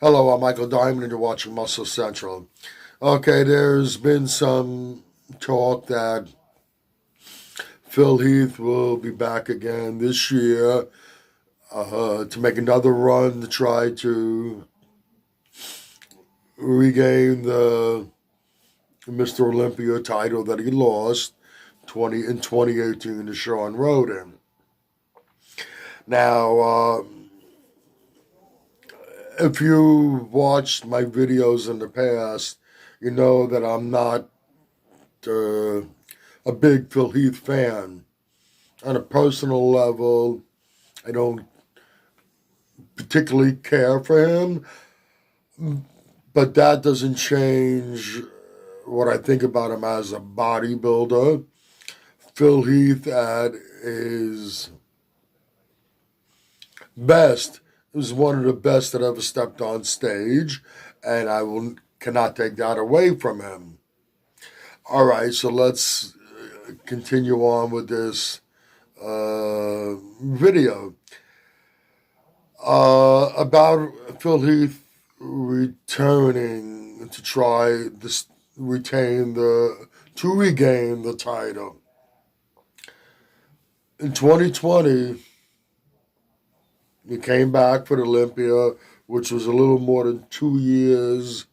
Hello, I'm Michael Diamond, and you're watching Muscle Central. Okay, there's been some talk that Phil Heath will be back again this year to make another run to try to regain the Mr. Olympia title that he lost 2018 to Sean Roden. Now, if you watched my videos in the past, you know that I'm not a big Phil Heath fan. On a personal level, I don't particularly care for him, but that doesn't change what I think about him as a bodybuilder. Phil Heath at his best was one of the best that ever stepped on stage, and cannot take that away from him. All right, so let's continue on with this video about Phil Heath returning to try this to regain the title. In 2020, he came back for the Olympia, which was a little more than 2 years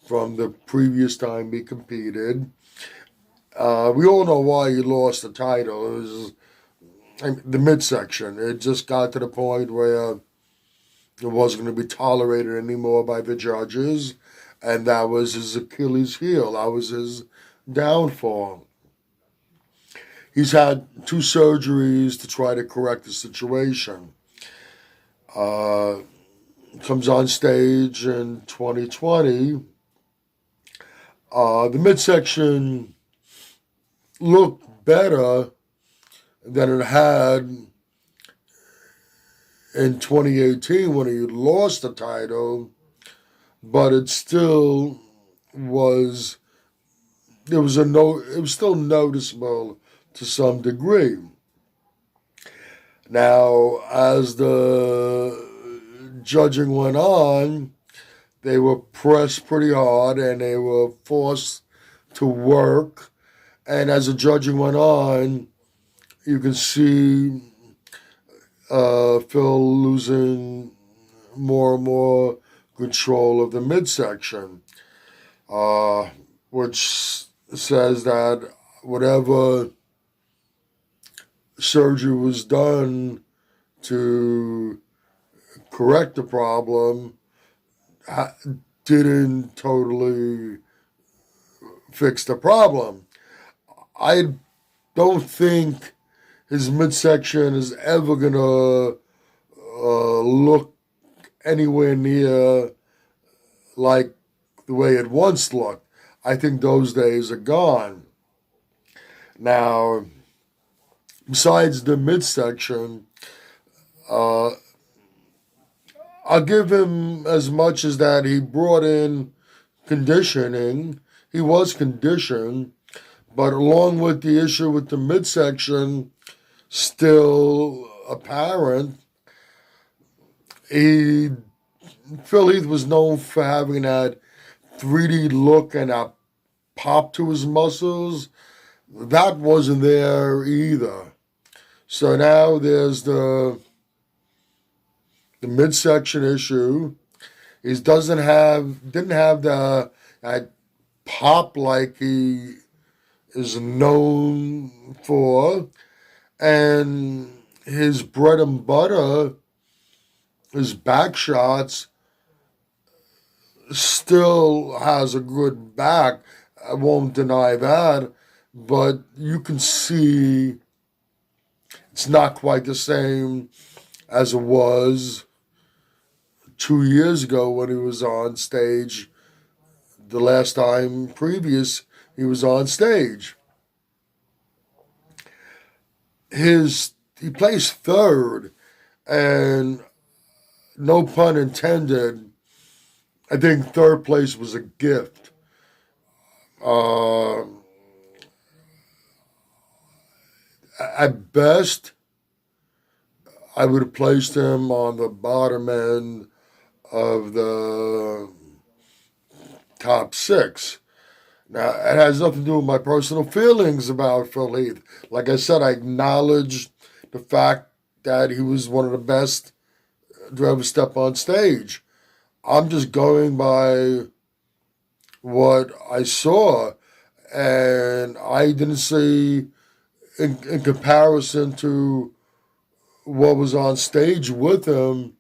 from the previous time he competed. We all know why he lost the title. It was the midsection. It just got to the point where it wasn't going to be tolerated anymore by the judges, and that was his Achilles heel. That was his downfall. He's had 2 surgeries to try to correct the situation. Comes on stage in 2020. The midsection looked better than it had in 2018 when he lost the title, but it still was it was still noticeable to some degree. Now, as the judging went on, they were pressed pretty hard and they were forced to work. And as the judging went on, you can see Phil losing more and more control of the midsection, which says that whatever surgery was done to correct the problem didn't totally fix the problem. I don't think his midsection is ever going to look anywhere near like the way it once looked. I think those days are gone. Now, besides the midsection, I'll give him as much as that he brought in conditioning. He was conditioned, but along with the issue with the midsection still apparent, Phil Heath was known for having that 3D look and a pop to his muscles. That wasn't there either. So now there's the midsection issue. He didn't have that pop like he is known for, and his bread and butter, his back shots, still has a good back. I won't deny that, but you can see it's not quite the same as it was 2 years ago when he was on stage, the last time previous he was on stage. He placed third, and no pun intended, I think third place was a gift. At best, I would have placed him on the bottom end of the top six. Now, it has nothing to do with my personal feelings about Phil Heath. Like I said, I acknowledge the fact that he was one of the best to ever step on stage. I'm just going by what I saw, and I didn't see, in comparison to what was on stage with him,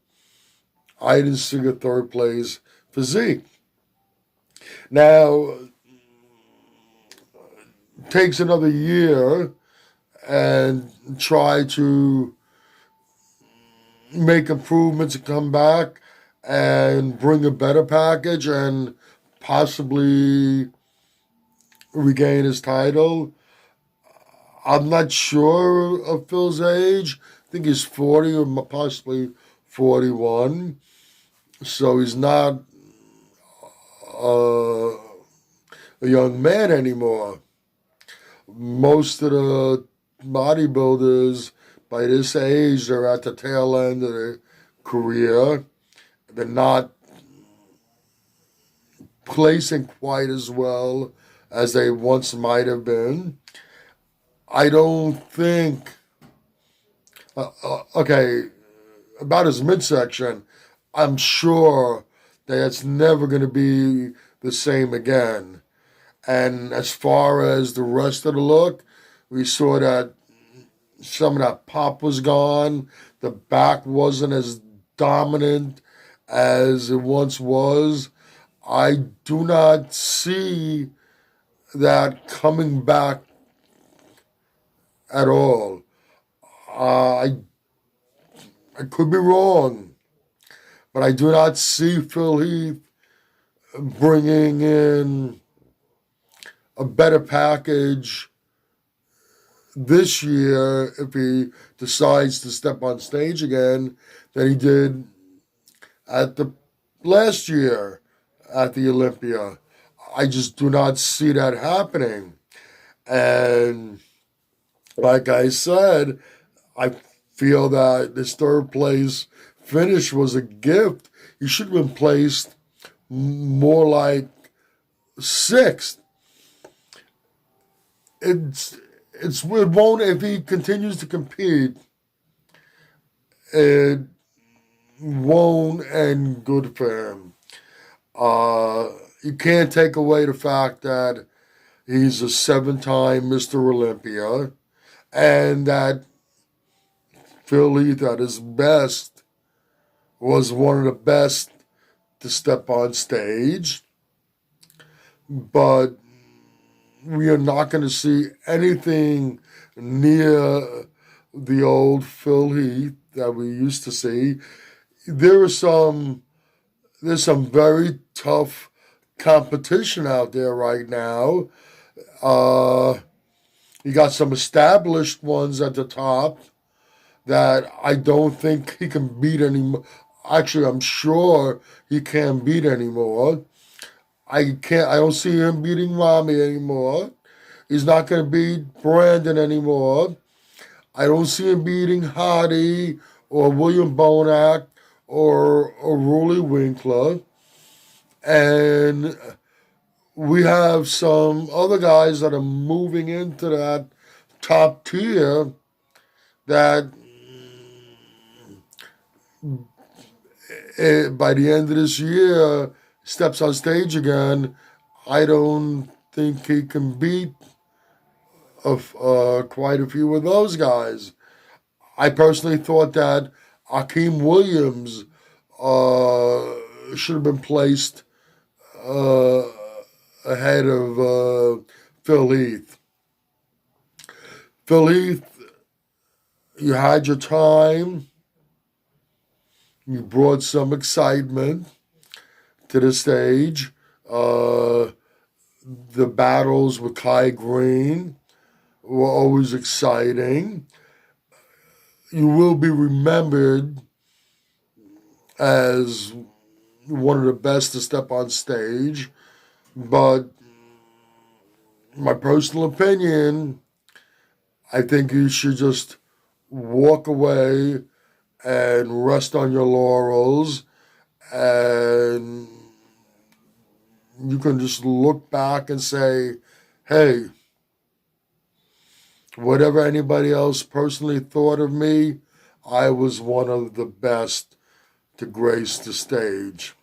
I didn't see a third place physique. Now, it takes another year and try to make improvements and come back and bring a better package and possibly regain his title. I'm not sure of Phil's age. I think he's 40 or possibly 41. So he's not a young man anymore. Most of the bodybuilders by this age, they're at the tail end of their career. They're not placing quite as well as they once might have been. I don't think. Okay, about his midsection, I'm sure that it's never going to be the same again. And as far as the rest of the look, we saw that some of that pop was gone. The back wasn't as dominant as it once was. I do not see that coming back at all. I could be wrong, but I do not see Phil Heath bringing in a better package this year if he decides to step on stage again than he did at the last year at the Olympia. I just do not see that happening. And like I said, I feel that this third place finish was a gift. He should have been placed more like sixth. It won't, if he continues to compete, it won't end good for him. You can't take away the fact that he's a 7-time Mr. Olympia and that Phil Heath at his best was one of the best to step on stage. But we are not going to see anything near the old Phil Heath that we used to see. There's some very tough competition out there right now. You got some established ones at the top that I don't think he can beat anymore. Actually, I'm sure he can't beat anymore. I don't see him beating Rami anymore. He's not going to beat Brandon anymore. I don't see him beating Hardy or William Bonac or Rolly Winkler. And we have some other guys that are moving into that top tier that by the end of this year steps on stage again. I don't think he can beat quite a few of those guys. I personally thought that Akeem Williams should have been placed ahead of Phil Heath. Phil Heath, you had your time. You brought some excitement to the stage. The battles with Kai Green were always exciting. You will be remembered as one of the best to step on stage, but my personal opinion, I think you should just walk away and rest on your laurels And you can just look back and say, hey, whatever anybody else personally thought of me, I was one of the best to grace the stage.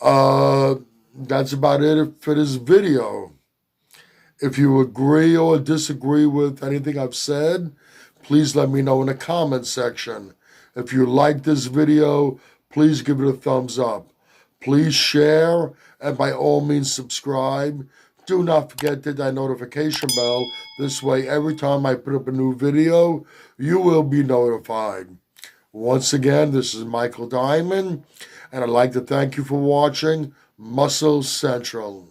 That's about it for this video. If you agree or disagree with anything I've said, please let me know in the comment section. If you like this video, please give it a thumbs up. Please share, and by all means subscribe. Do not forget to hit that notification bell. This way, every time I put up a new video, you will be notified. Once again, this is Michael Diamond, and I'd like to thank you for watching Muscle Central.